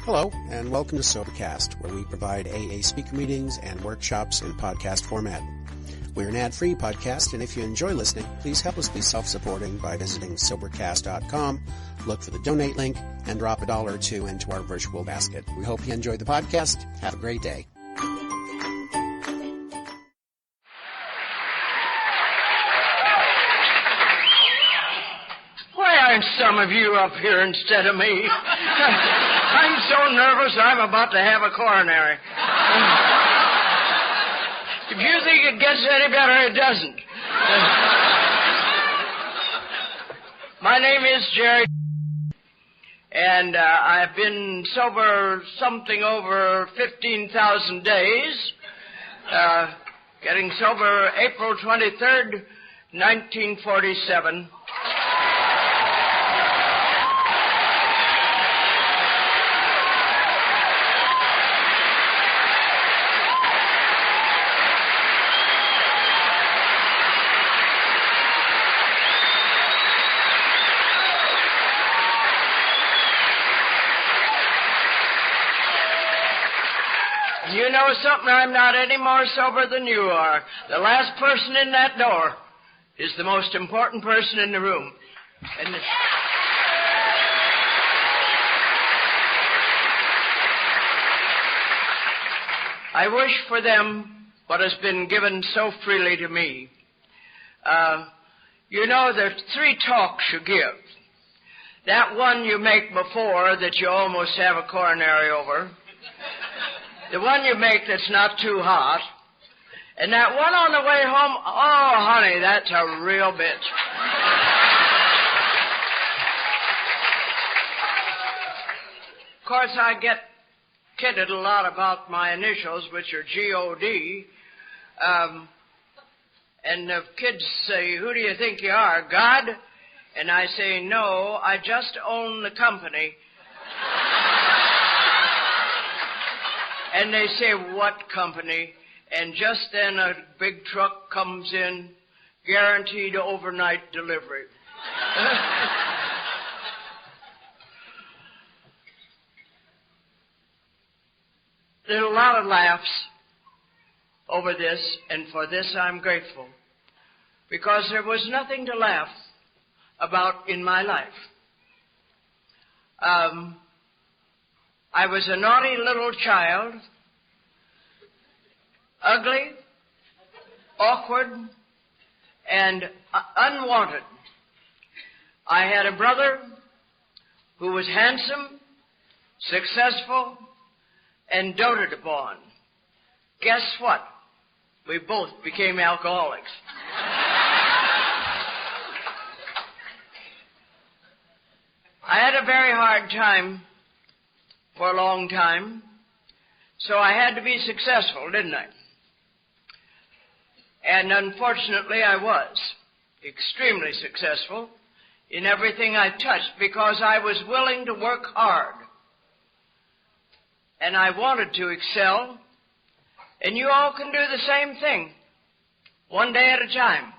Hello, and welcome to Sobercast, where we provide AA speaker meetings and workshops in podcast format. We're an ad-free podcast, and if you enjoy listening, please help us be self-supporting by visiting Sobercast.com, look for the donate link, and drop $1 or $2 into our virtual basket. We hope you enjoy the podcast. Have a great day. Why aren't some of you up here instead of me? I'm so nervous I'm about to have a coronary. If you think it gets any better, it doesn't. My name is Geraldine D, and I've been sober something over 15,000 days. Getting sober April 23rd, 1947. You know something? I'm not any more sober than you are. The last person in that door is the most important person in the room. And I wish for them what has been given so freely to me. You know, there's 3 talks you give. That one you make before that you almost have a coronary over. The one you make that's not too hot. And that one on the way home, oh, honey, that's a real bitch. Of course, I get kidded a lot about my initials, which are G-O-D. And the kids say, who do you think you are, God? And I say, no, I just own the company. And they say, what company? And just then a big truck comes in, guaranteed overnight delivery. There's a lot of laughs over this, and for this I'm grateful. Because there was nothing to laugh about in my life. I was a naughty little child, ugly, awkward, and unwanted. I had a brother who was handsome, successful, and doted upon. Guess what? We both became alcoholics. I had a very hard time for a long time, so I had to be successful, didn't I? And unfortunately, I was extremely successful in everything I touched because I was willing to work hard. And I wanted to excel, and you all can do the same thing, one day at a time.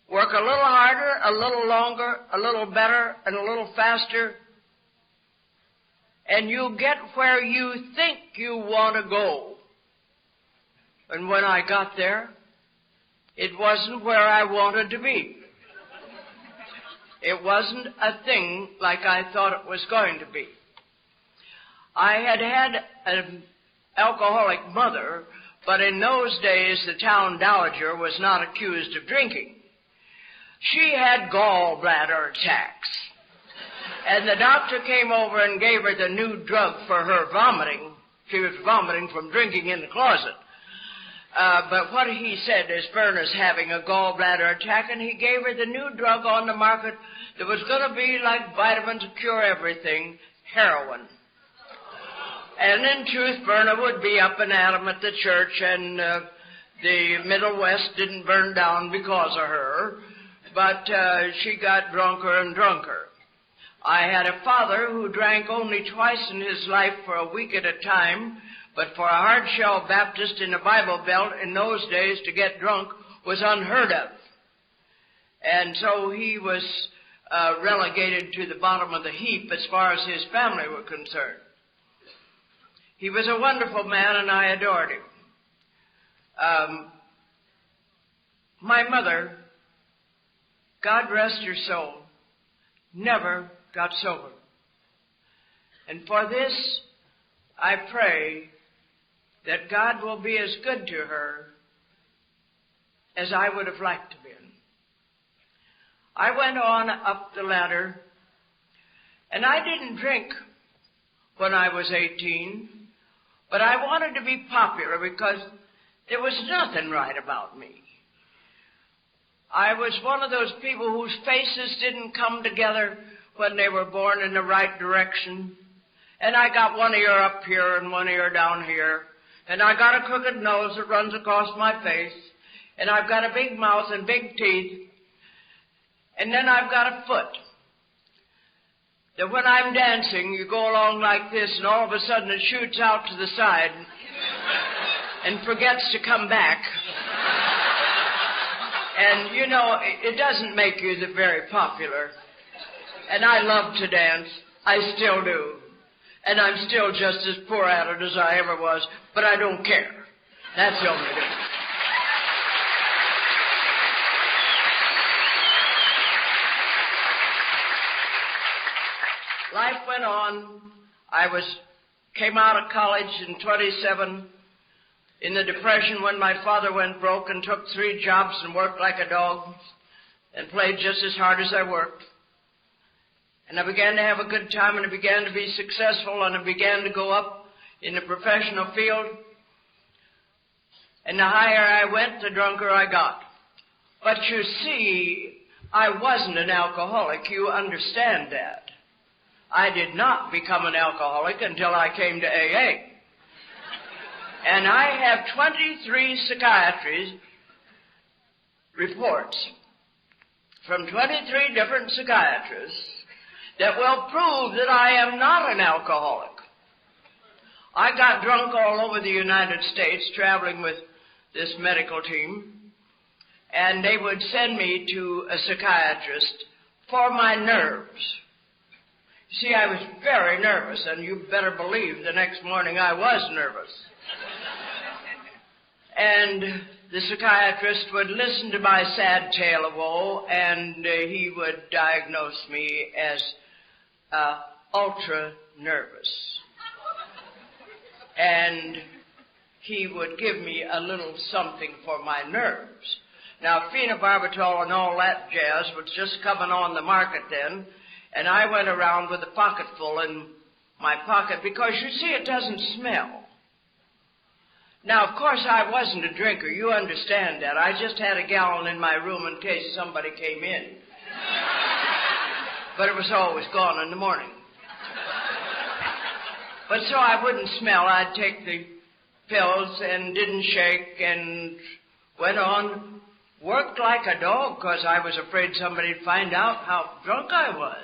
Work a little harder, a little longer, a little better, and a little faster, and you'll get where you think you want to go. And when I got there, it wasn't where I wanted to be. It wasn't a thing like I thought it was going to be. I had an alcoholic mother, but in those days the town dowager was not accused of drinking. She had gallbladder attacks. And the doctor came over and gave her the new drug for her vomiting. She was vomiting from drinking in the closet. But what he said is, Verna's having a gallbladder attack, and he gave her the new drug on the market that was going to be like vitamin to cure everything, heroin. And in truth, Verna would be up and at 'em at the church, and the Middle West didn't burn down because of her, but she got drunker and drunker. I had a father who drank only twice in his life for a week at a time, but for a hard-shell Baptist in the Bible Belt in those days to get drunk was unheard of. And so he was relegated to the bottom of the heap as far as his family were concerned. He was a wonderful man, and I adored him. My mother, God rest her soul, never got sober. And for this, I pray that God will be as good to her as I would have liked to be. I went on up the ladder, and I didn't drink when I was 18, but I wanted to be popular because there was nothing right about me. I was one of those people whose faces didn't come together when they were born in the right direction. And I got one ear up here and one ear down here. And I got a crooked nose that runs across my face. And I've got a big mouth and big teeth. And then I've got a foot. That when I'm dancing, you go along like this, and all of a sudden it shoots out to the side and forgets to come back. And, you know, it doesn't make you very popular. And I love to dance. I still do. And I'm still just as poor at it as I ever was, but I don't care. That's the only thing. Life went on. I came out of college in 27 in the Depression when my father went broke and took 3 jobs and worked like a dog and played just as hard as I worked. And I began to have a good time, and I began to be successful, and I began to go up in the professional field. And the higher I went, the drunker I got. But you see, I wasn't an alcoholic. You understand that. I did not become an alcoholic until I came to AA. And I have 23 psychiatry reports from 23 different psychiatrists that will prove that I am not an alcoholic. I got drunk all over the United States traveling with this medical team, and they would send me to a psychiatrist for my nerves. You see, I was very nervous, and you better believe the next morning I was nervous. And the psychiatrist would listen to my sad tale of woe, and he would diagnose me as ultra nervous. And he would give me a little something for my nerves. Now, phenobarbital and all that jazz was just coming on the market then, and I went around with a pocketful in my pocket because, you see, it doesn't smell. Now, of course, I wasn't a drinker. You understand that. I just had a gallon in my room in case somebody came in. But it was always gone in the morning. But so I wouldn't smell. I'd take the pills and didn't shake and went on, worked like a dog because I was afraid somebody'd find out how drunk I was.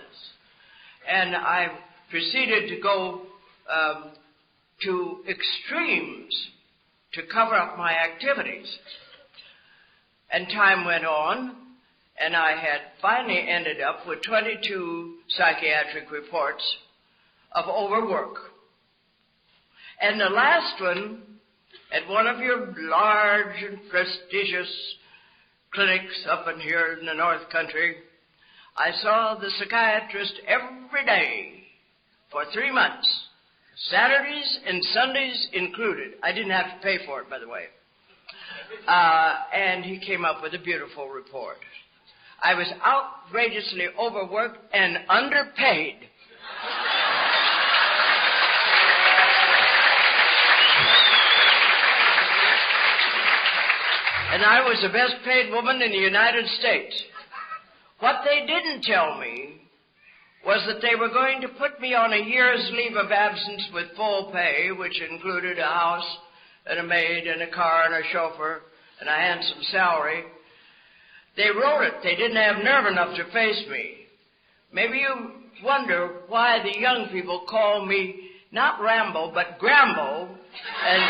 And I proceeded to go to extremes to cover up my activities. And time went on, and I had finally ended up with 22 psychiatric reports of overwork. And the last one, at one of your large and prestigious clinics up in here in the North Country, I saw the psychiatrist every day for 3 months. Saturdays and Sundays included. I didn't have to pay for it, by the way. And he came up with a beautiful report. I was outrageously overworked and underpaid. And I was the best paid woman in the United States. What they didn't tell me was that they were going to put me on a year's leave of absence with full pay, which included a house and a maid and a car and a chauffeur and a handsome salary. They wrote it. They didn't have nerve enough to face me. Maybe you wonder why the young people call me not Rambo, but Grambo, and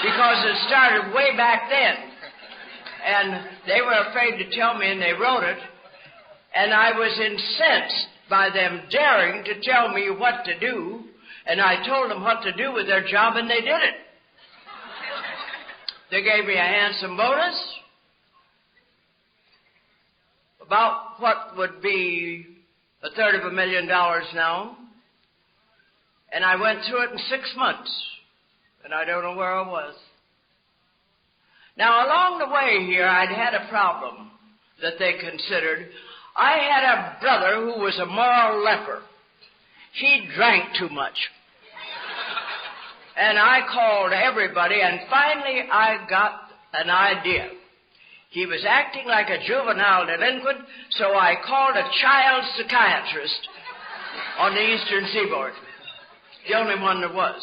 because it started way back then. And they were afraid to tell me, and they wrote it. And I was incensed by them daring to tell me what to do, and I told them what to do with their job, and they did it. They gave me a handsome bonus, about what would be $250,000 now, and I went through it in 6 months, and I don't know where I was. Now, along the way here, I'd had a problem that they considered. I had a brother who was a moral leper. He drank too much. And I called everybody, and finally I got an idea. He was acting like a juvenile delinquent, so I called a child psychiatrist on the Eastern Seaboard, the only one there was.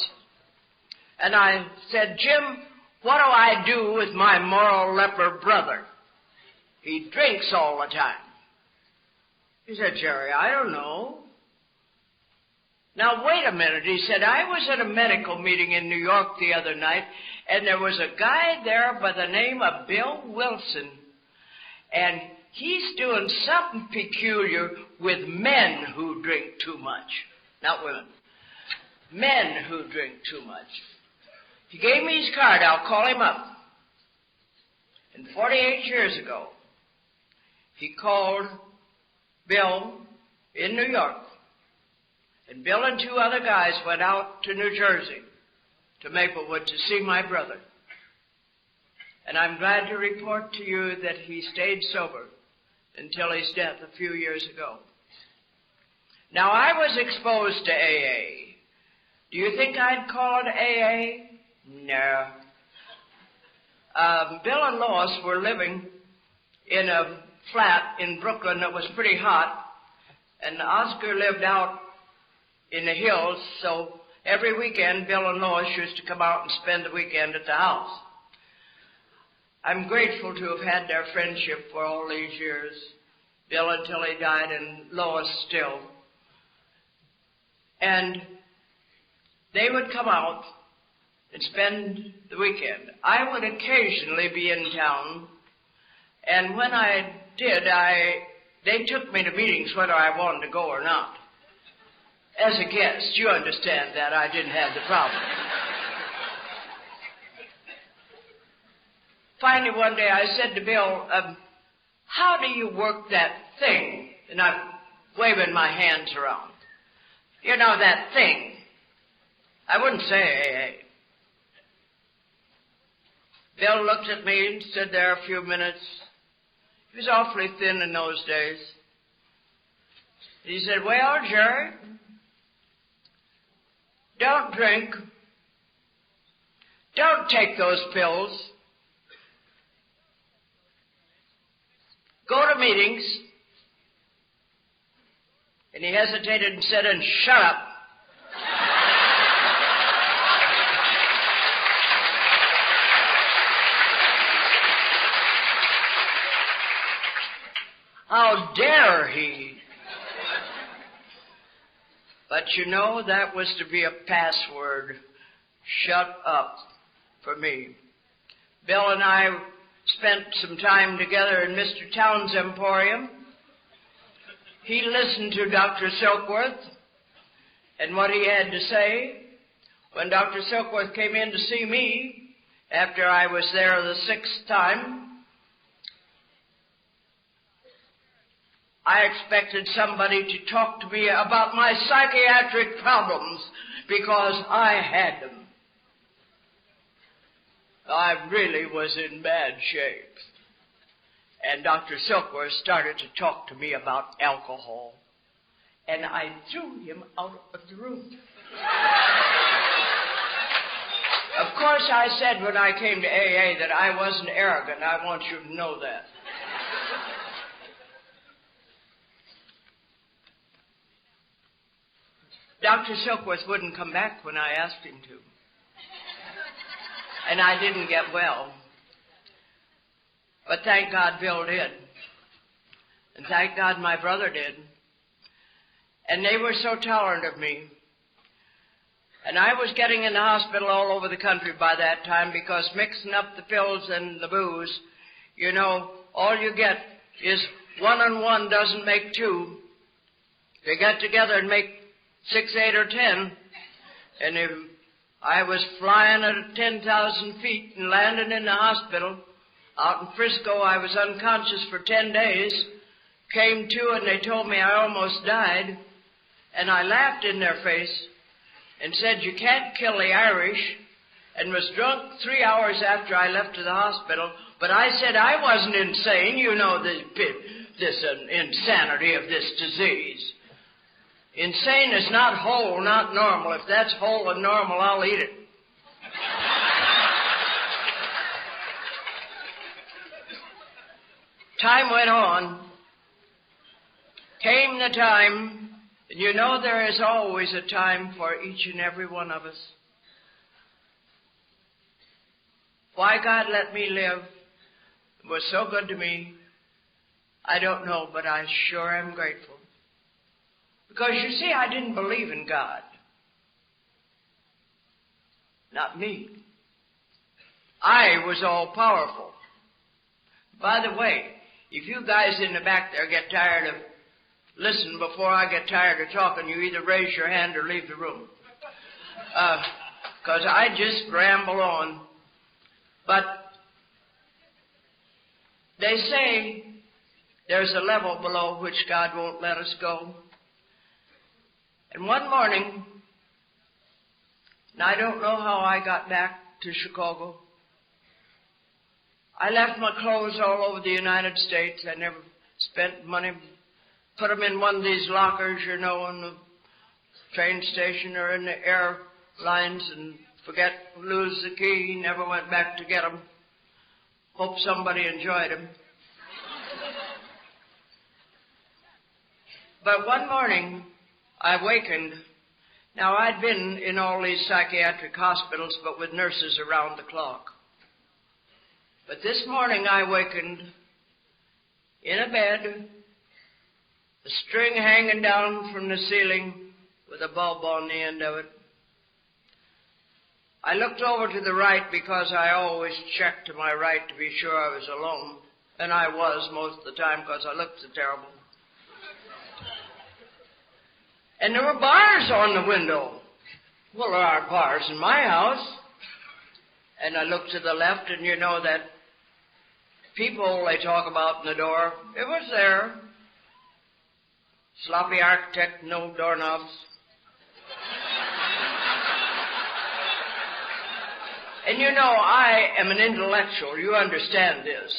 And I said, Jim, what do I do with my moral leper brother? He drinks all the time. He said, Jerry, I don't know. Now, wait a minute, he said, I was at a medical meeting in New York the other night, and there was a guy there by the name of Bill Wilson, and he's doing something peculiar with men who drink too much. Not women. Men who drink too much. He gave me his card. I'll call him up. And 48 years ago, he called Bill in New York. And Bill and 2 other guys went out to New Jersey, to Maplewood, to see my brother. And I'm glad to report to you that he stayed sober until his death a few years ago. Now, I was exposed to AA. Do you think I'd call it AA? No. Bill and Lois were living in a flat in Brooklyn that was pretty hot, and Oscar lived out in the hills, so every weekend Bill and Lois used to come out and spend the weekend at the house. I'm grateful to have had their friendship for all these years, Bill until he died and Lois still. And they would come out and spend the weekend. I would occasionally be in town, and when I did, they took me to meetings whether I wanted to go or not. As a guest, you understand that I didn't have the problem. Finally, one day I said to Bill, how do you work that thing? And I'm waving my hands around. You know, that thing. I wouldn't say AA. Bill looked at me and stood there a few minutes. He was awfully thin in those days. He said, well, Jerry, don't drink. Don't take those pills. Go to meetings. And he hesitated and said, and shut up. How dare he? But you know, that was to be a password. Shut up for me. Bill and I spent some time together in Mr. Towns' emporium. He listened to Dr. Silkworth and what he had to say. When Dr. Silkworth came in to see me after I was there the 6th time, I expected somebody to talk to me about my psychiatric problems because I had them. I really was in bad shape. And Dr. Silkworth started to talk to me about alcohol. And I threw him out of the room. Of course, I said when I came to AA that I wasn't arrogant. I want you to know that. Dr. Silkworth wouldn't come back when I asked him to. And I didn't get well. But thank God Bill did. And thank God my brother did. And they were so tolerant of me. And I was getting in the hospital all over the country by that time because mixing up the pills and the booze, you know, all you get is 1 and 1 doesn't make 2. They get together and make 6, 8, or 10. And if I was flying at 10,000 feet and landing in the hospital out in Frisco, I was unconscious for 10 days, came to and they told me I almost died, and I laughed in their face and said, you can't kill the Irish, and was drunk 3 hours after I left to the hospital. But I said I wasn't insane. You know this insanity of this disease. Insane is not whole, not normal. If that's whole and normal, I'll eat it. Time went on. Came the time, and you know there is always a time for each and every one of us. Why God let me live was so good to me, I don't know, but I sure am grateful. Because, you see, I didn't believe in God. Not me. I was all-powerful. By the way, if you guys in the back there get tired of listening before I get tired of talking, you either raise your hand or leave the room. Because I just ramble on. But they say there's a level below which God won't let us go. And one morning, and I don't know how I got back to Chicago, I left my clothes all over the United States. I never spent money, put them in one of these lockers, you know, in the train station or in the airlines, and lose the key. Never went back to get them. Hope somebody enjoyed them. But one morning, I wakened. Now, I'd been in all these psychiatric hospitals, but with nurses around the clock. But this morning, I wakened in a bed, a string hanging down from the ceiling with a bulb on the end of it. I looked over to the right because I always checked to my right to be sure I was alone. And I was most of the time because I looked so terrible. And there were bars on the window. Well, there aren't bars in my house. And I looked to the left, and you know that people they talk about in the door, it was there. Sloppy architect, no doorknobs. And you know, I am an intellectual. You understand this.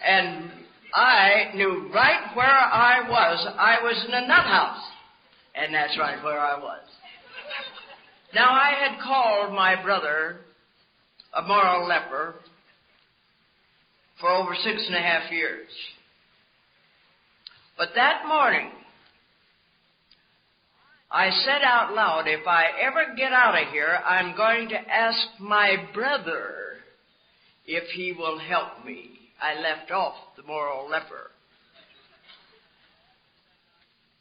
And I knew right where I was. I was in a nut house. And that's right where I was. Now, I had called my brother a moral leper for over 6.5 years. But that morning, I said out loud, if I ever get out of here, I'm going to ask my brother if he will help me. I left off the moral leper.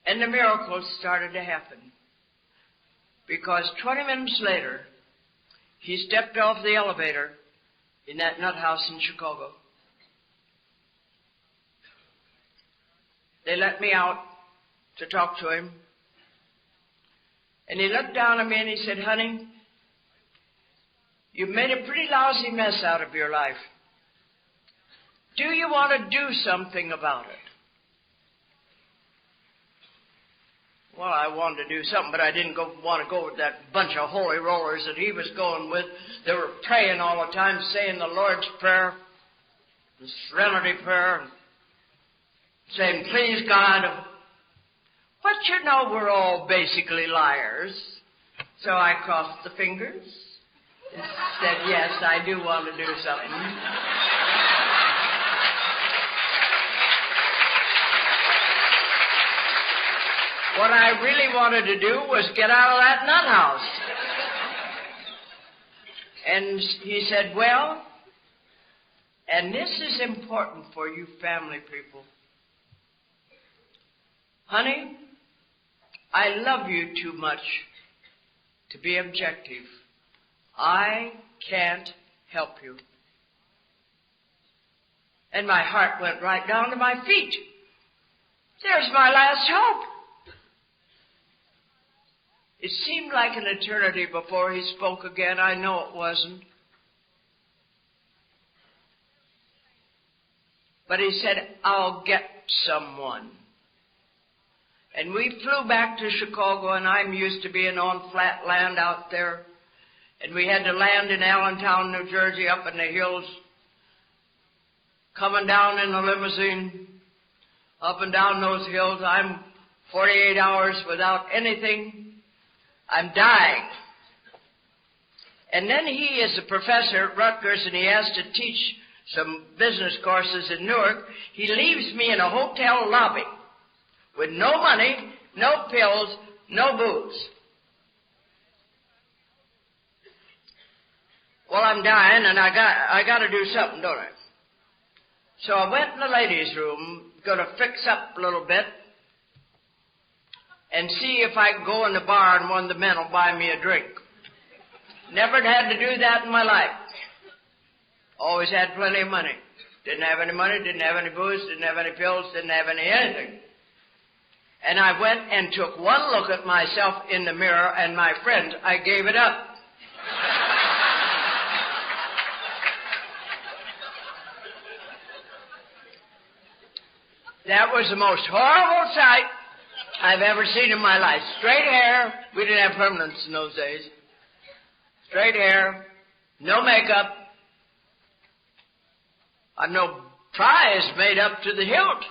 And the miracles started to happen. Because 20 minutes later, he stepped off the elevator in that nut house in Chicago. They let me out to talk to him. And he looked down at me and he said, honey, you've made a pretty lousy mess out of your life. Do you want to do something about it? Well, I wanted to do something, but I didn't want to go with that bunch of holy rollers that he was going with. They were praying all the time, saying the Lord's Prayer, the Serenity Prayer, and saying, please God. But you know, we're all basically liars. So I crossed the fingers and said, yes, I do want to do something. What I really wanted to do was get out of that nut house. And he said, well, and this is important for you family people. Honey, I love you too much to be objective. I can't help you. And my heart went right down to my feet. There's my last hope. It seemed like an eternity before he spoke again. I know it wasn't. But he said, I'll get someone. And we flew back to Chicago, and I'm used to being on flat land out there. And we had to land in Allentown, New Jersey, up in the hills, coming down in a limousine, up and down those hills. I'm 48 hours without anything. I'm dying. And then he is a professor at Rutgers, and he has to teach some business courses in Newark. He leaves me in a hotel lobby with no money, no pills, no booze. Well, I'm dying, and I got to do something, don't I? So I went in the ladies' room, going to fix up a little bit, and see if I could go in the bar and one of the men will buy me a drink. Never had to do that in my life. Always had plenty of money. Didn't have any money, didn't have any booze, didn't have any pills, didn't have any anything. And I went and took one look at myself in the mirror, and my friends, I gave it up. That was the most horrible sight I've ever seen in my life. Straight hair. We didn't have permanents in those days. Straight hair. No makeup. I've no prize made up to the hilt.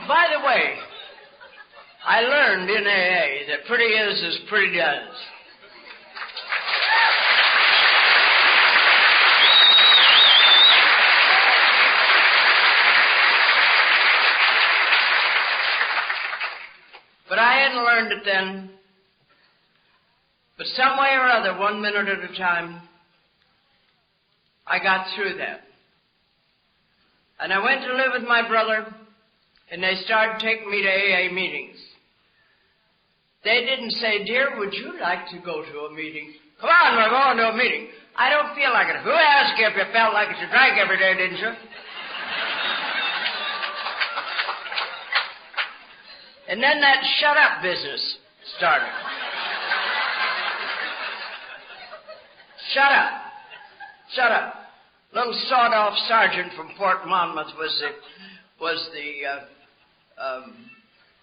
By the way, I learned in AA that pretty is as pretty does. But I hadn't learned it then. But some way or other, 1 minute at a time, I got through that. And I went to live with my brother, and they started taking me to AA meetings. They didn't say, dear, would you like to go to a meeting? Come on, we're going to a meeting. I don't feel like it. Who asked you if you felt like it? You drank every day, didn't you? And then that shut up business started. Shut up. Shut up. Little sawed-off sergeant from Fort Monmouth was the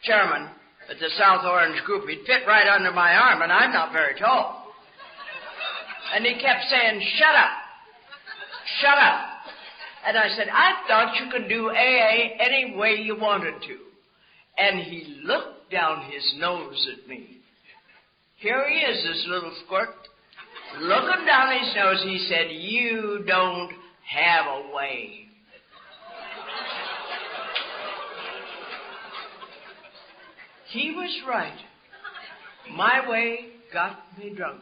chairman at the South Orange group. He'd fit right under my arm, and I'm not very tall. And he kept saying, shut up. Shut up. And I said, I thought you could do AA any way you wanted to. And he looked down his nose at me. Here he is, this little squirt. Looking down his nose, he said, you don't have a way. He was right. My way got me drunk.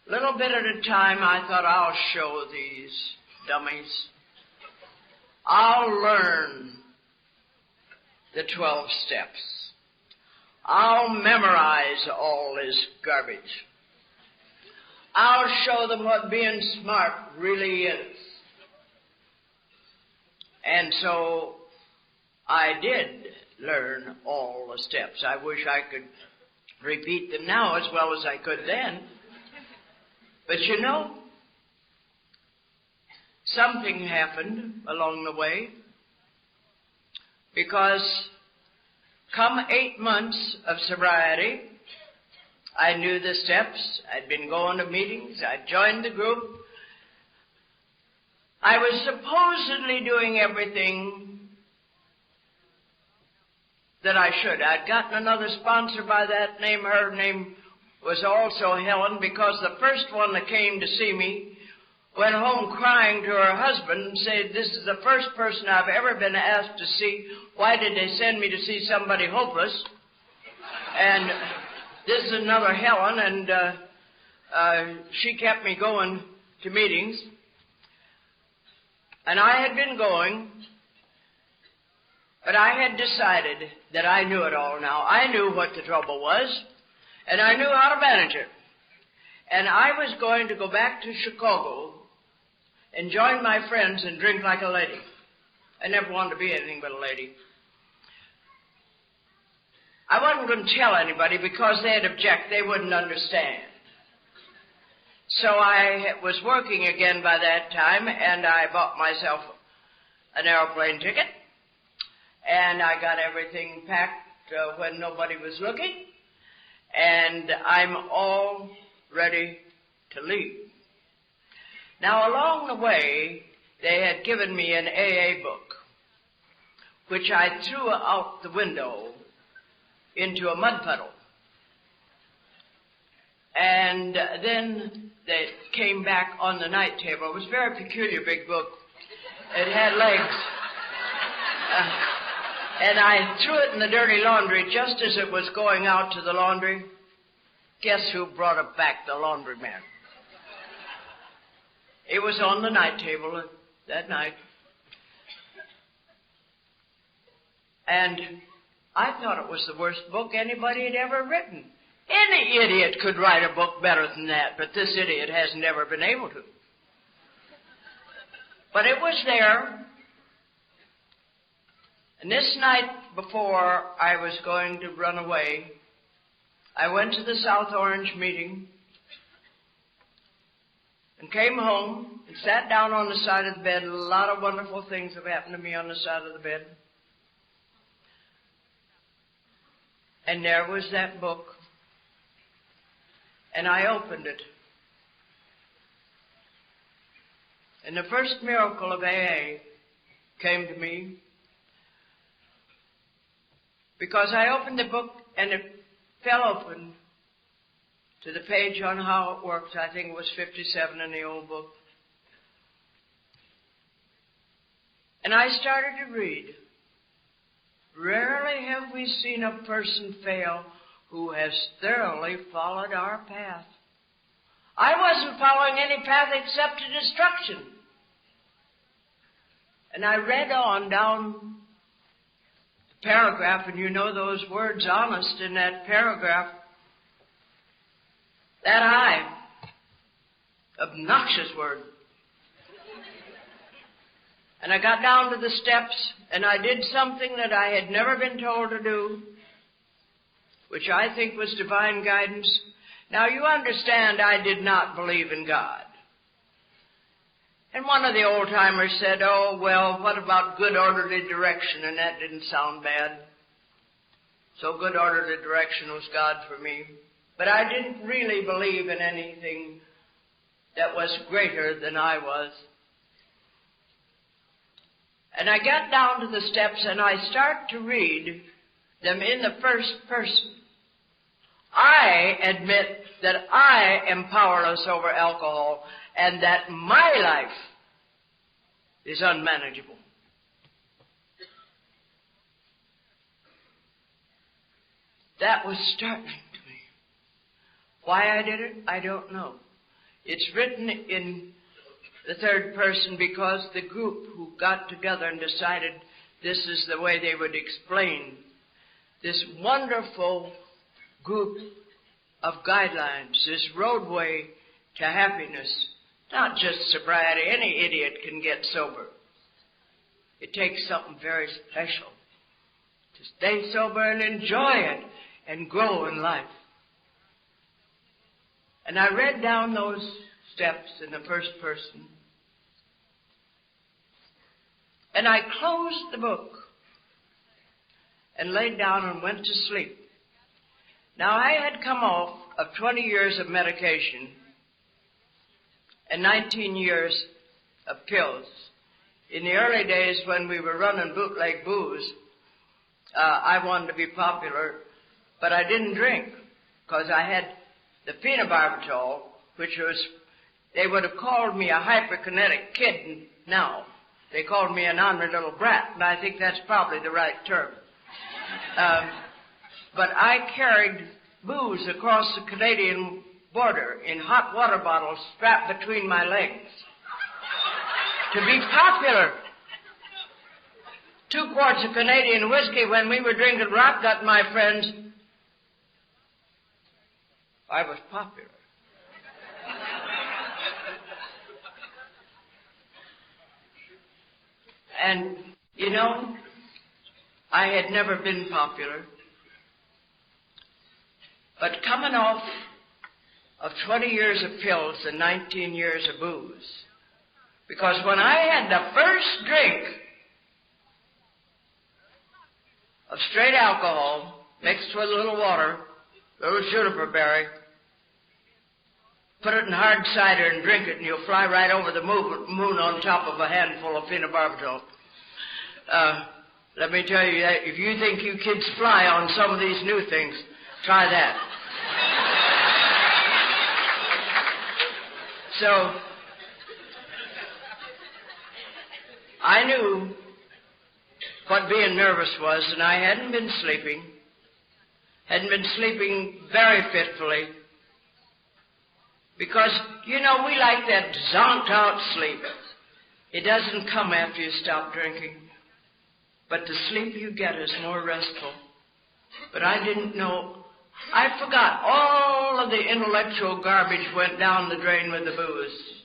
Little bit at a time, I thought, I'll show these dummies. I'll learn the 12 steps. I'll memorize all this garbage. I'll show them what being smart really is. And so I did learn all the steps. I wish I could repeat them now as well as I could then. But you know, something happened along the way, because come 8 months of sobriety, I knew the steps. I'd been going to meetings. I'd joined the group. I was supposedly doing everything that I should. I'd gotten another sponsor by that name. Her name was also Helen, because the first one that came to see me went home crying to her husband and said, this is the first person I've ever been asked to see. Why did they send me to see somebody hopeless? And this is another Helen, and she kept me going to meetings. And I had been going, but I had decided that I knew it all now. I knew what the trouble was, and I knew how to manage it. And I was going to go back to Chicago and join my friends and drink like a lady. I never wanted to be anything but a lady. I wasn't going to tell anybody because they'd object. They wouldn't understand. So I was working again by that time, and I bought myself an airplane ticket, and I got everything packed when nobody was looking, and I'm all ready to leave. Now, along the way, they had given me an AA book, which I threw out the window into a mud puddle. And then they came back on the night table. It was a very peculiar big book. It had legs. And I threw it in the dirty laundry just as it was going out to the laundry. Guess who brought it back? The laundryman. It was on the night table that night. And I thought it was the worst book anybody had ever written. Any idiot could write a book better than that, but this idiot has never been able to. But it was there. And this night before I was going to run away, I went to the South Orange meeting and came home and sat down on the side of the bed. A lot of wonderful things have happened to me on the side of the bed. And there was that book. And I opened it. And the first miracle of AA came to me because I opened the book and it fell open to the page on how it works. I think it was 57 in the old book. And I started to read. Rarely have we seen a person fail who has thoroughly followed our path. I wasn't following any path except to destruction. And I read on down the paragraph, and you know those words, honest, in that paragraph. That I, obnoxious word. And I got down to the steps, and I did something that I had never been told to do, which I think was divine guidance. Now, you understand, I did not believe in God. And one of the old-timers said, oh, well, what about good orderly direction? And that didn't sound bad. So good orderly direction was God for me. But I didn't really believe in anything that was greater than I was. And I got down to the steps, and I start to read them in the first person. I admit that I am powerless over alcohol and that my life is unmanageable. That was startling to me. Why I did it, I don't know. It's written in the third person because the group who got together and decided this is the way they would explain this wonderful group of guidelines, this roadway to happiness, not just sobriety. Any idiot can get sober. It takes something very special to stay sober and enjoy it and grow in life. And I read down those steps in the first person, and I closed the book and laid down and went to sleep. Now, I had come off of 20 years of medication and 19 years of pills. In the early days when we were running bootleg booze, I wanted to be popular, but I didn't drink because I had the phenobarbital, which was, they would have called me a hyperkinetic kid now. They called me an ornery little brat, and I think that's probably the right term. But I carried booze across the Canadian border in hot water bottles strapped between my legs to be popular. 2 quarts of Canadian whiskey when we were drinking rock gut, my friends. I was popular. And, you know, I had never been popular. But coming off of 20 years of pills and 19 years of booze, because when I had the first drink of straight alcohol mixed with a little water, a little juniper berry, put it in hard cider and drink it, and you'll fly right over the moon on top of a handful of phenobarbital. Let me tell you that if you think you kids fly on some of these new things, try that. So, I knew what being nervous was, and I hadn't been sleeping very fitfully, because, you know, we like that zonked out sleep. It doesn't come after you stop drinking, but the sleep you get is more restful. But I didn't know. I forgot all of the intellectual garbage went down the drain with the booze.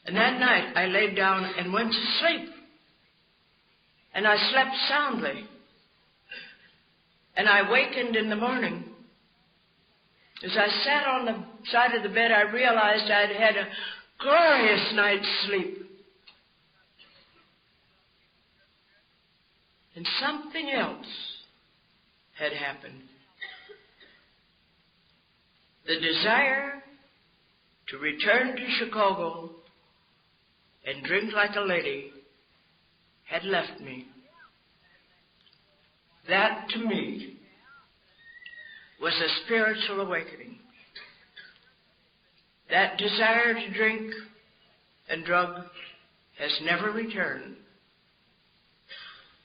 And that night I laid down and went to sleep. And I slept soundly. And I wakened in the morning. As I sat on the side of the bed, I realized I'd had a glorious night's sleep. And something else had happened. The desire to return to Chicago and drink like a lady had left me. That, to me, was a spiritual awakening. That desire to drink and drug has never returned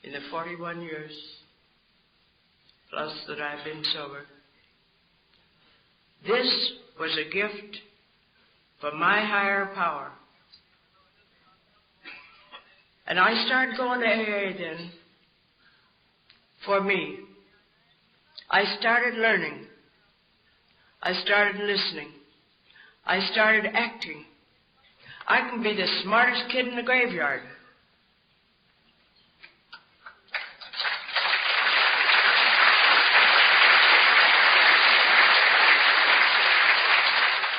in the 41 years plus that I've been sober. This was a gift from my higher power. And I started going to AA then. For me, I started learning. I started listening. I started acting. I can be the smartest kid in the graveyard.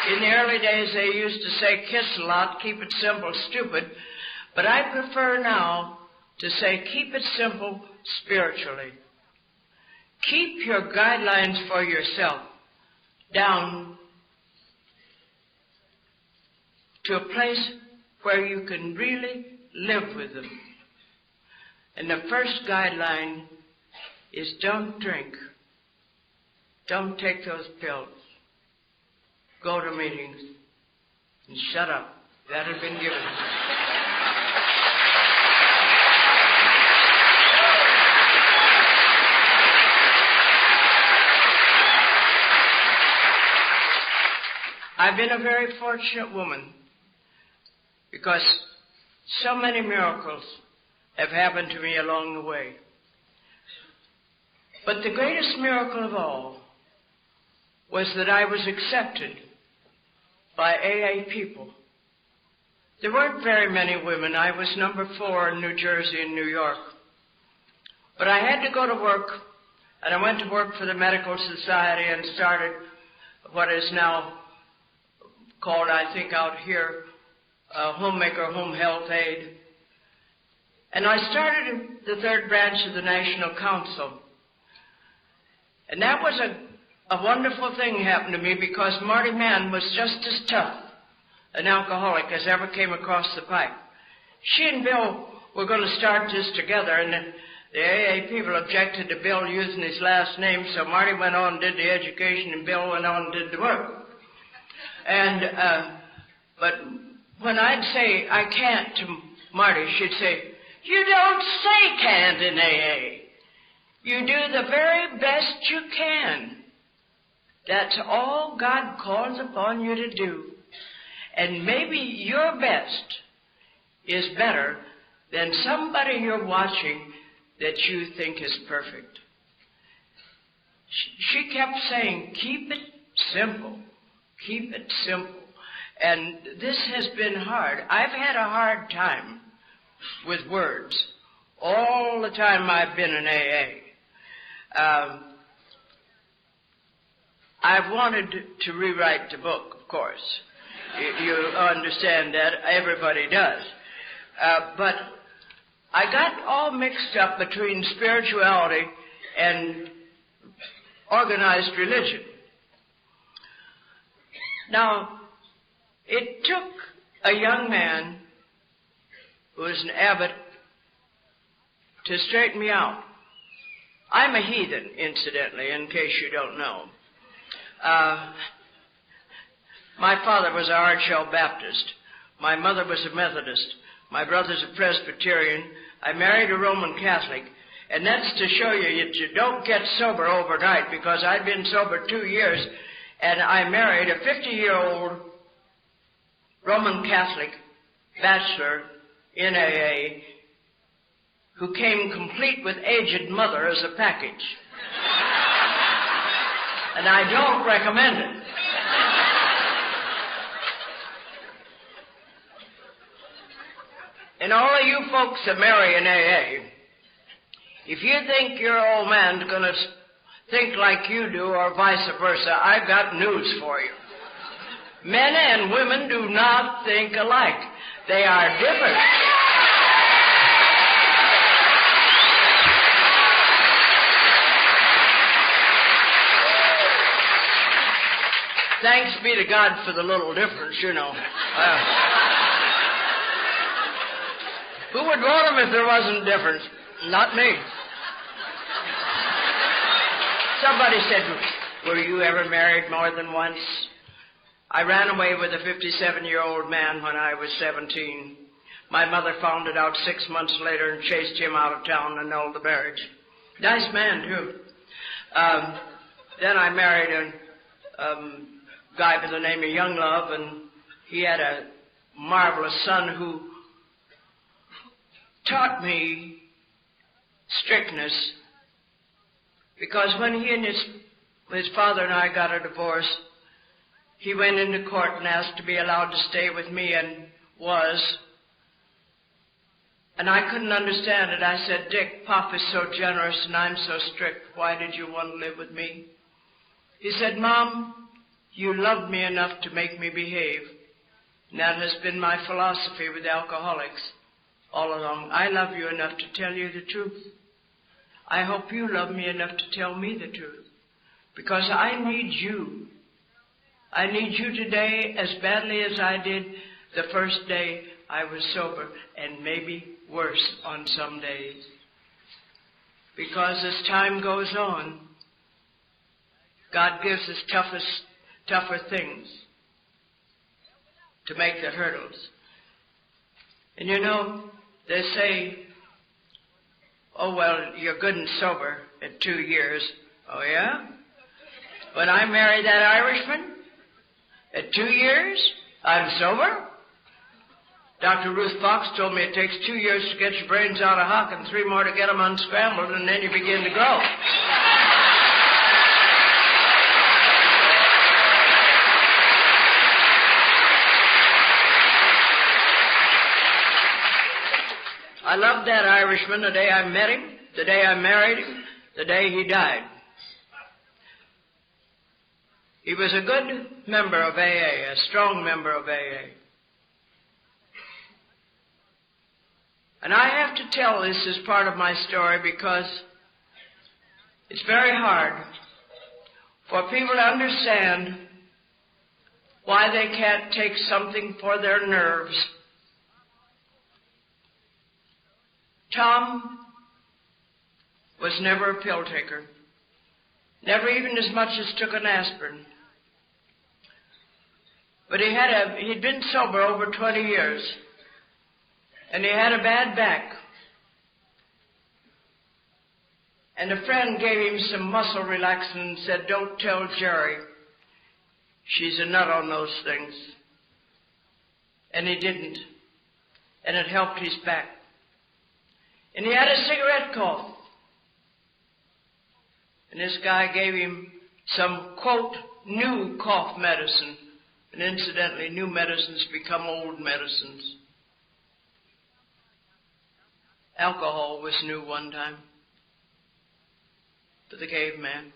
In the early days, they used to say kiss a lot, keep it simple, stupid. But I prefer now to say keep it simple spiritually. Keep your guidelines for yourself down to a place where you can really live with them. And the first guideline is don't drink. Don't take those pills. Go to meetings and shut up. That had been given. I've been a very fortunate woman because so many miracles have happened to me along the way. But the greatest miracle of all was that I was accepted by AA people. There weren't very many women. I was number 4 in New Jersey and New York. But I had to go to work, and I went to work for the Medical Society and started what is now called, I think out here, Homemaker Home Health Aid. And I started the 3rd branch of the National Council. And that was a wonderful thing happened to me because Marty Mann was just as tough an alcoholic as ever came across the pipe. She and Bill were going to start this together, and the AA people objected to Bill using his last name, so Marty went on and did the education, and Bill went on and did the work. And, but when I'd say I can't to Marty, she'd say, you don't say can't in AA. You do the very best you can. That's all God calls upon you to do. And maybe your best is better than somebody you're watching that you think is perfect. She kept saying, keep it simple. Keep it simple. And this has been hard. I've had a hard time with words all the time I've been in AA. I've wanted to rewrite the book, of course. You understand that. Everybody does. But I got all mixed up between spirituality and organized religion. Now, it took a young man who was an abbot to straighten me out. I'm a heathen, incidentally, in case you don't know. My father was a Hard-Shell Baptist. My mother was a Methodist. My brother's a Presbyterian. I married a Roman Catholic. And that's to show you that you don't get sober overnight, because I'd been sober 2 years, and I married a 50-year-old Roman Catholic bachelor in AA who came complete with aged mother as a package. And I don't recommend it. And all of you folks that marry in AA, if you think your old man's going to think like you do or vice versa, I've got news for you. Men and women do not think alike. They are different. Thanks be to God for the little difference, you know. Who would want them if there wasn't a difference? Not me. Somebody said, were you ever married more than once? I ran away with a 57-year-old man when I was 17. My mother found it out 6 months later and chased him out of town and annulled the marriage. Nice man, too. Then I married a guy by the name of Younglove, and he had a marvelous son who taught me strictness, because when he and his father and I got a divorce, he went into court and asked to be allowed to stay with me, and was. And I couldn't understand it. I said, Dick, Pop is so generous and I'm so strict. Why did you want to live with me? He said, Mom, you loved me enough to make me behave. And that has been my philosophy with alcoholics all along. I love you enough to tell you the truth. I hope you love me enough to tell me the truth. Because I need you. I need you today as badly as I did the first day I was sober, and maybe worse on some days. Because as time goes on, God gives us tougher things to make the hurdles. And you know, they say, oh, well, you're good and sober at 2 years. Oh, yeah? When I married that Irishman, at 2 years, I'm sober? Dr. Ruth Fox told me it takes 2 years to get your brains out of hock and 3 more to get them unscrambled, and then you begin to grow. I loved that Irishman the day I met him, the day I married him, the day he died. He was a good member of AA, a strong member of AA. And I have to tell this as part of my story because it's very hard for people to understand why they can't take something for their nerves. Tom was never a pill taker, never even as much as took an aspirin. But he'd been sober over 20 years, and he had a bad back. And a friend gave him some muscle relaxant and said, don't tell Jerry. She's a nut on those things. And he didn't. And it helped his back. And he had a cigarette cough. And this guy gave him some, quote, new cough medicine And incidentally, new medicines become old medicines. Alcohol was new one time to the caveman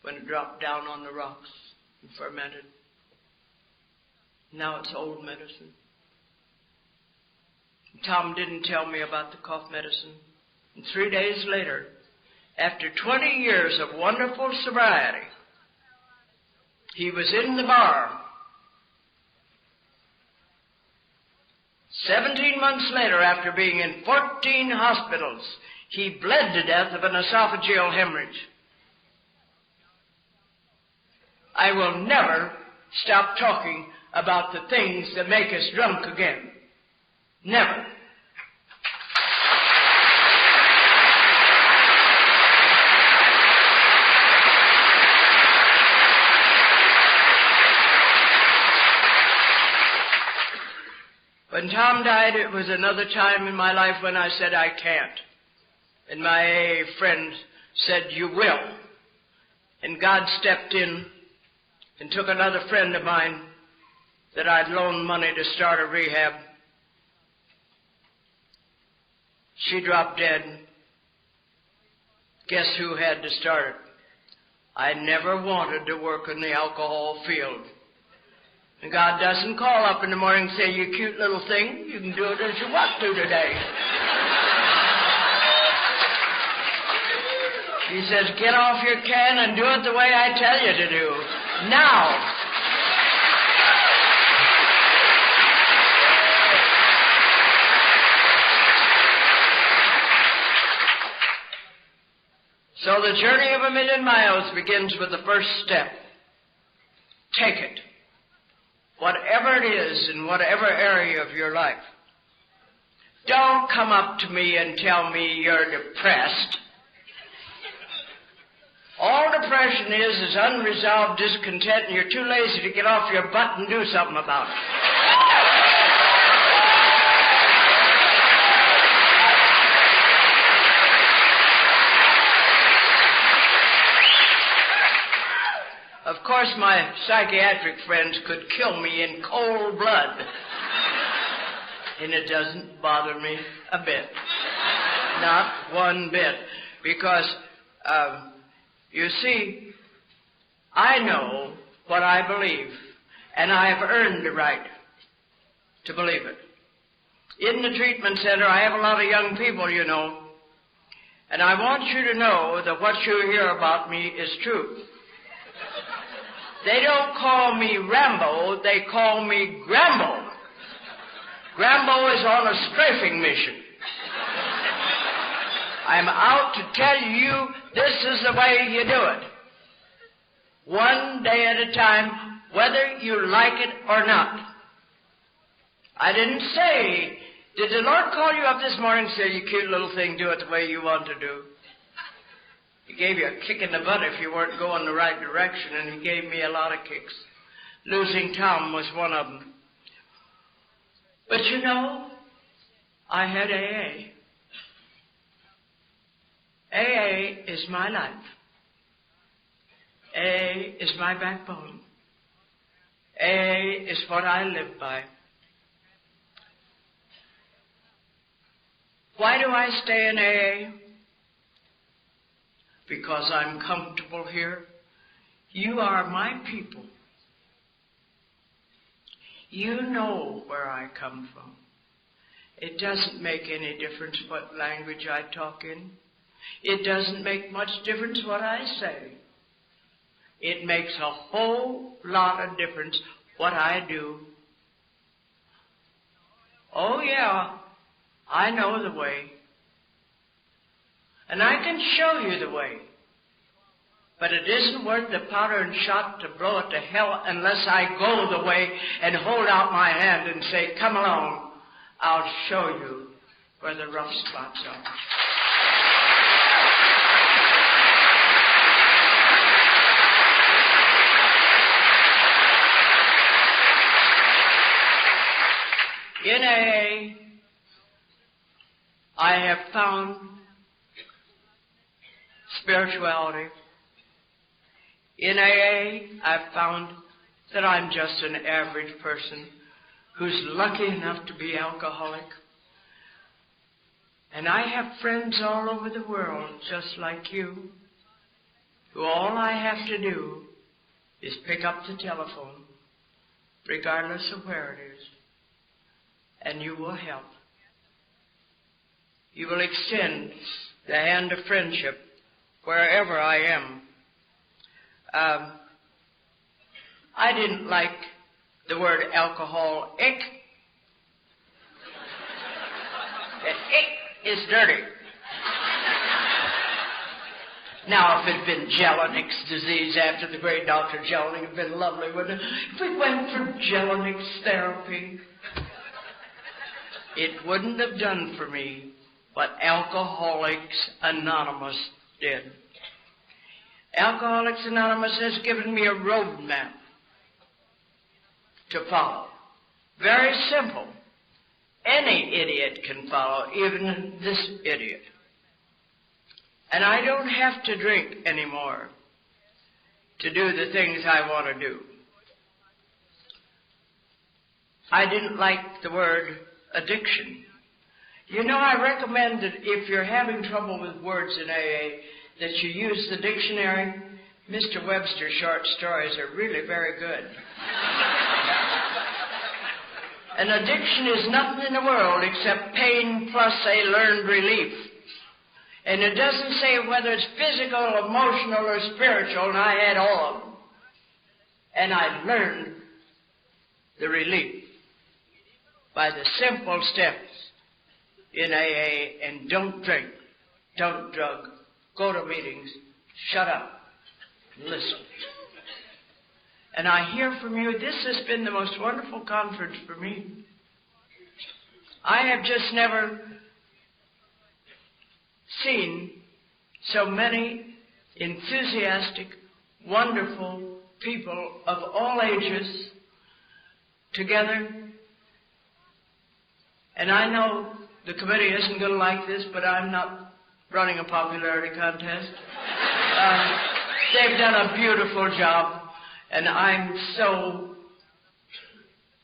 when it dropped down on the rocks and fermented. Now it's old medicine. Tom didn't tell me about the cough medicine. And 3 days later, after 20 years of wonderful sobriety, he was in the bar. 17 months later, after being in 14 hospitals, he bled to death of an esophageal hemorrhage. I will never stop talking about the things that make us drunk again. Never. When Tom died, it was another time in my life when I said, I can't. And my AA friend said, you will. And God stepped in and took another friend of mine that I'd loaned money to start a rehab. She dropped dead. Guess who had to start it? I never wanted to work in the alcohol field. And God doesn't call up in the morning and say, you cute little thing, you can do it as you want to today. He says, get off your can and do it the way I tell you to do. Now. So the journey of 1,000,000 miles begins with the first step. Take it. Whatever it is in whatever area of your life. Don't come up to me and tell me you're depressed. All depression is unresolved discontent, and you're too lazy to get off your butt and do something about it. Of course, my psychiatric friends could kill me in cold blood. And it doesn't bother me a bit. Not one bit. Because, you see, I know what I believe. And I have earned the right to believe it. In the treatment center, I have a lot of young people, you know. And I want you to know that what you hear about me is true. They don't call me Rambo, they call me Grambo. Grambo is on a strafing mission. I'm out to tell you this is the way you do it. One day at a time, whether you like it or not. I didn't say, did the Lord call you up this morning and say, you cute little thing, do it the way you want to do? He gave you a kick in the butt if you weren't going the right direction, and he gave me a lot of kicks. Losing Tom was one of them. But you know, I had AA. AA is my life. AA is my backbone. AA is what I live by. Why do I stay in AA? Because I'm comfortable here. You are my people. You know where I come from. It doesn't make any difference what language I talk in. It doesn't make much difference what I say. It makes a whole lot of difference what I do. Oh yeah, I know the way. And I can show you the way. But it isn't worth the powder and shot to blow it to hell unless I go the way and hold out my hand and say, come along, I'll show you where the rough spots are. In AA, I have found spirituality. In AA, I've found that I'm just an average person who's lucky enough to be alcoholic. And I have friends all over the world just like you, who all I have to do is pick up the telephone, regardless of where it is, and you will help. You will extend the hand of friendship wherever I am. I didn't like the word alcoholic. Ick is dirty. Now, if it had been Jelinek disease after the great Dr. Jelinek, it would have been lovely, wouldn't it? If we went for Jelinek's therapy, it wouldn't have done for me what Alcoholics Anonymous did. Alcoholics Anonymous has given me a roadmap to follow. Very simple. Any idiot can follow, even this idiot. And I don't have to drink anymore to do the things I want to do. I didn't like the word addiction. You know, I recommend that if you're having trouble with words in AA, that you use the dictionary. Mr. Webster's short stories are really very good. An addiction is nothing in the world except pain plus a learned relief. And it doesn't say whether it's physical, emotional, or spiritual, and I had all of them. And I learned the relief by the simple steps in AA, and don't drink, don't drug, go to meetings, shut up, listen. And I hear from you, this has been the most wonderful conference for me. I have just never seen so many enthusiastic, wonderful people of all ages together. And I know the committee isn't going to like this, but I'm not running a popularity contest. They've done a beautiful job, and I'm so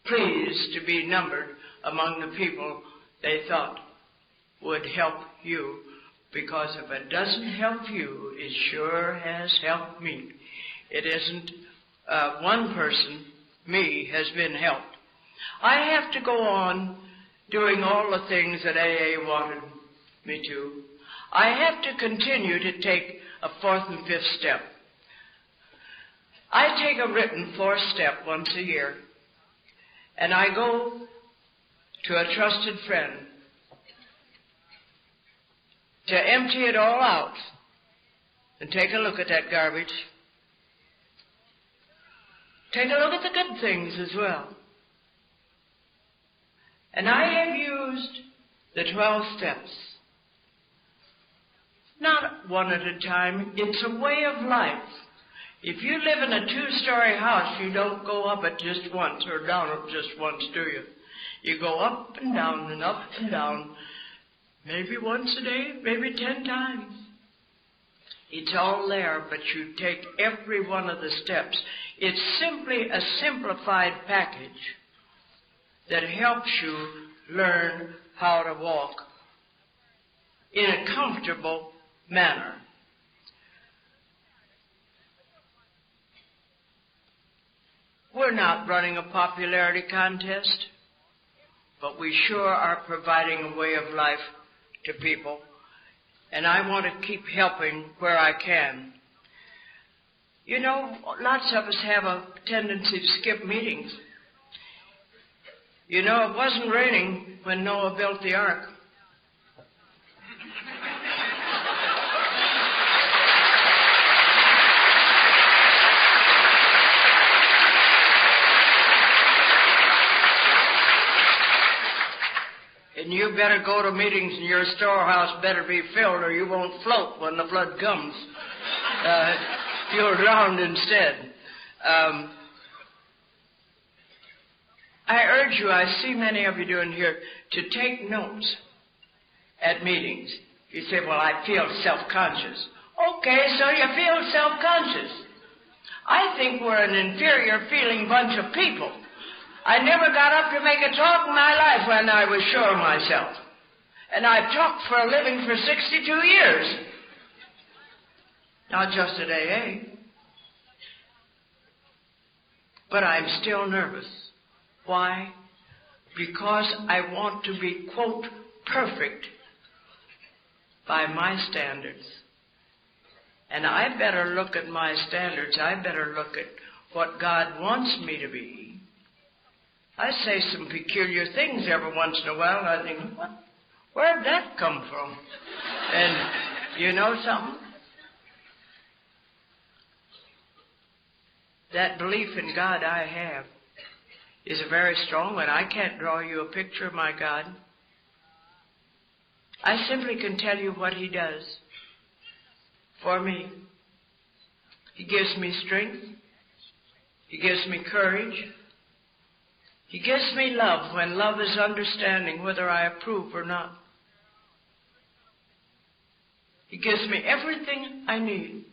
pleased to be numbered among the people they thought would help you, because if it doesn't help you, it sure has helped me. It isn't one person, me, has been helped. I have to go on doing all the things that AA wanted me to. I have to continue to take a fourth and fifth step. I take a written fourth step once a year, and I go to a trusted friend to empty it all out and take a look at that garbage. Take a look at the good things as well. And I have used the 12 steps. Not one at a time. It's a way of life. If you live in a 2-story house, you don't go up it just once or down it just once, do you? You go up and down and up and down, maybe once a day, maybe 10 times. It's all there, but you take every one of the steps. It's simply a simplified package that helps you learn how to walk in a comfortable manner. We're not running a popularity contest, but we sure are providing a way of life to people, and I want to keep helping where I can. You know, lots of us have a tendency to skip meetings. You know, it wasn't raining when Noah built the ark. And you better go to meetings, and your storehouse better be filled, or you won't float when the flood comes. You'll drown instead. I urge you, I see many of you doing here, to take notes at meetings. You say, well, I feel self-conscious. Okay, so you feel self-conscious. I think we're an inferior feeling bunch of people. I never got up to make a talk in my life when I was sure of myself. And I've talked for a living for 62 years. Not just at AA. But I'm still nervous. Why? Because I want to be, quote, perfect by my standards. And I better look at my standards. I better look at what God wants me to be. I say some peculiar things every once in a while, and I think, what? Where'd that come from? And you know something? That belief in God I have is a very strong one. I can't draw you a picture of my God. I simply can tell you what He does for me. He gives me strength. He gives me courage. He gives me love when love is understanding whether I approve or not. He gives me everything I need.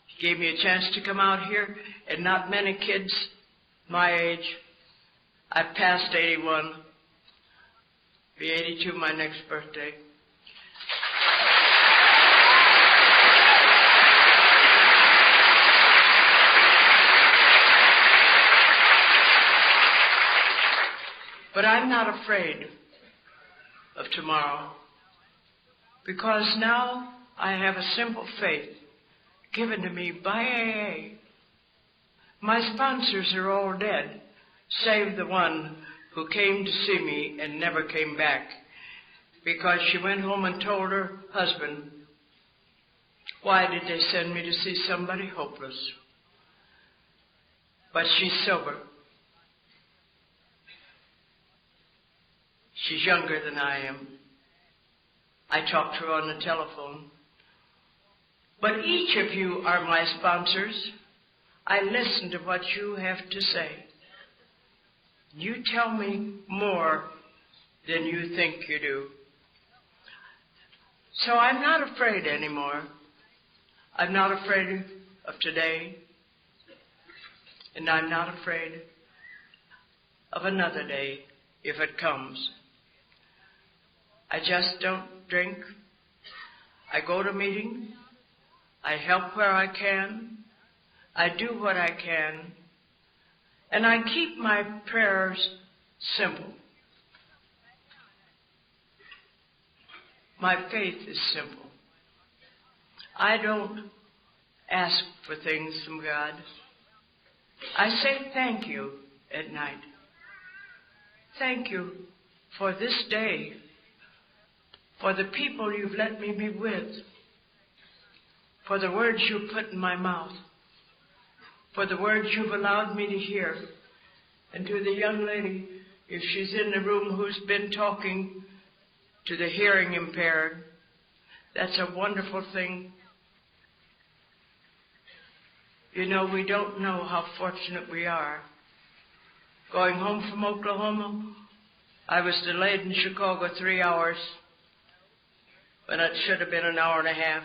He gave me a chance to come out here, and not many kids my age. I've passed 81. Be 82 my next birthday. But I'm not afraid of tomorrow, because now I have a simple faith given to me by AA. My sponsors are all dead, save the one who came to see me and never came back, because she went home and told her husband, why did they send me to see somebody hopeless? But she's sober. She's younger than I am. I talked to her on the telephone. But each of you are my sponsors. I listen to what you have to say. You tell me more than you think you do. So I'm not afraid anymore. I'm not afraid of today. And I'm not afraid of another day if it comes. I just don't drink. I go to meetings. I help where I can. I do what I can. And I keep my prayers simple. My faith is simple. I don't ask for things from God. I say thank you at night. Thank you for this day, for the people you've let me be with, for the words you put in my mouth, for the words you've allowed me to hear. And to the young lady, if she's in the room, who's been talking to the hearing impaired, that's a wonderful thing. You know, we don't know how fortunate we are. Going home from Oklahoma, I was delayed in Chicago 3 hours, when it should have been an hour and a half.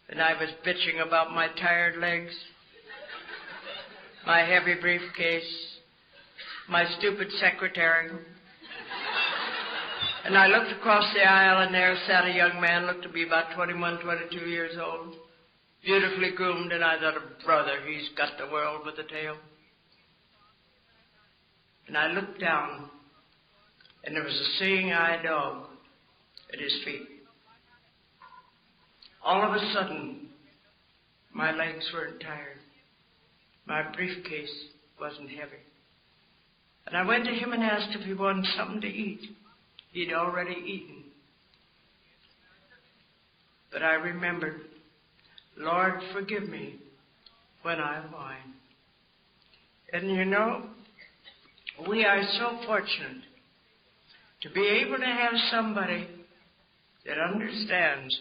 And I was bitching about my tired legs, my heavy briefcase, my stupid secretary. And I looked across the aisle, and there sat a young man, looked to be about 21, 22 years old, beautifully groomed, and I thought, brother, he's got the world with a tail. And I looked down, and there was a seeing-eye dog at his feet. All of a sudden, my legs weren't tired. My briefcase wasn't heavy. And I went to him and asked if he wanted something to eat. He'd already eaten. But I remembered, Lord, forgive me when I whine. And you know, we are so fortunate to be able to have somebody that understands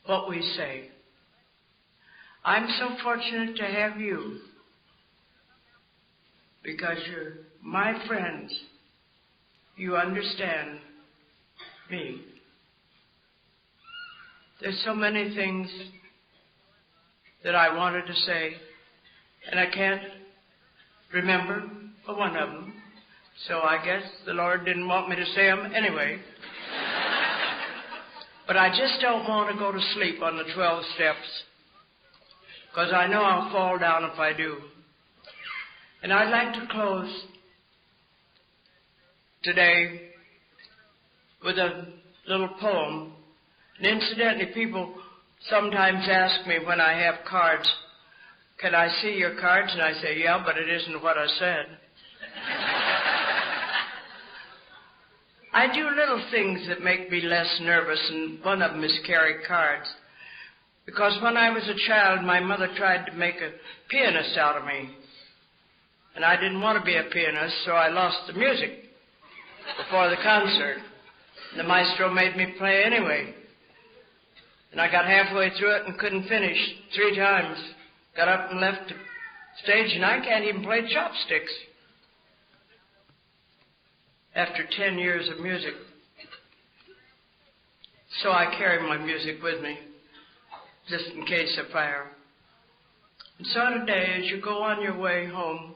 what we say. I'm so fortunate to have you, because you're my friends. You understand me. There's so many things that I wanted to say, and I can't remember for one of them. So I guess the Lord didn't want me to say them anyway. But I just don't want to go to sleep on the 12 steps, because I know I'll fall down if I do. And I'd like to close today with a little poem. And incidentally, people sometimes ask me when I have cards, can I see your cards? And I say, yeah, but it isn't what I said. I do little things that make me less nervous, and one of them is carry cards. Because when I was a child, my mother tried to make a pianist out of me. And I didn't want to be a pianist, so I lost the music before the concert. The maestro made me play anyway. And I got halfway through it and couldn't finish 3 times. Got up and left the stage, and I can't even play chopsticks. After 10 years of music. So I carry my music with me, just in case of fire. And so today, as you go on your way home,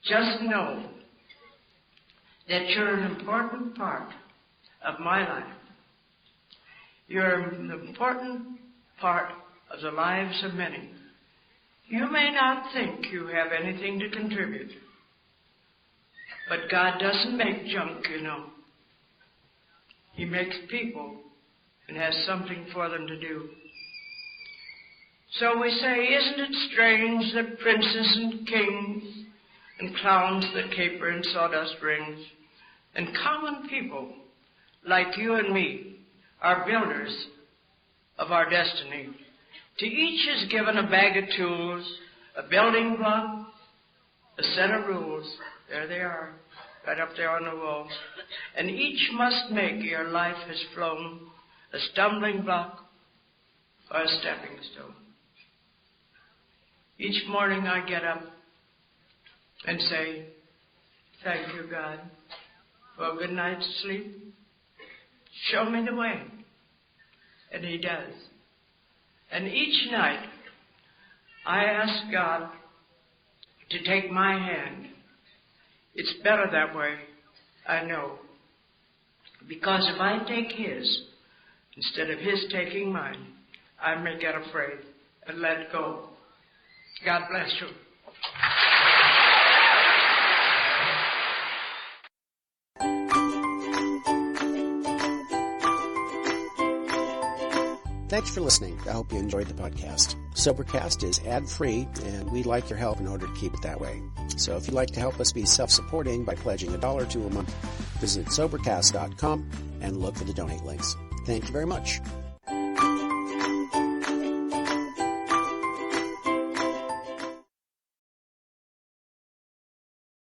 just know that you're an important part of my life. You're an important part of the lives of many. You may not think you have anything to contribute, but God doesn't make junk, you know. He makes people and has something for them to do. So we say, isn't it strange that princes and kings and clowns that caper in sawdust rings and common people like you and me are builders of our destiny? To each is given a bag of tools, a building block, a set of rules. There they are, right up there on the wall. And each must make ere life has flown a stumbling block or a stepping stone. Each morning I get up and say, thank you, God, for a good night's sleep. Show me the way. And He does. And each night I ask God to take my hand. It's better that way, I know. Because if I take His, instead of His taking mine, I may get afraid and let go. God bless you. Thanks for listening. I hope you enjoyed the podcast. Sobercast is ad-free, and we'd like your help in order to keep it that way. So if you'd like to help us be self-supporting by pledging $1 or $2 a month, visit Sobercast.com and look for the donate links. Thank you very much.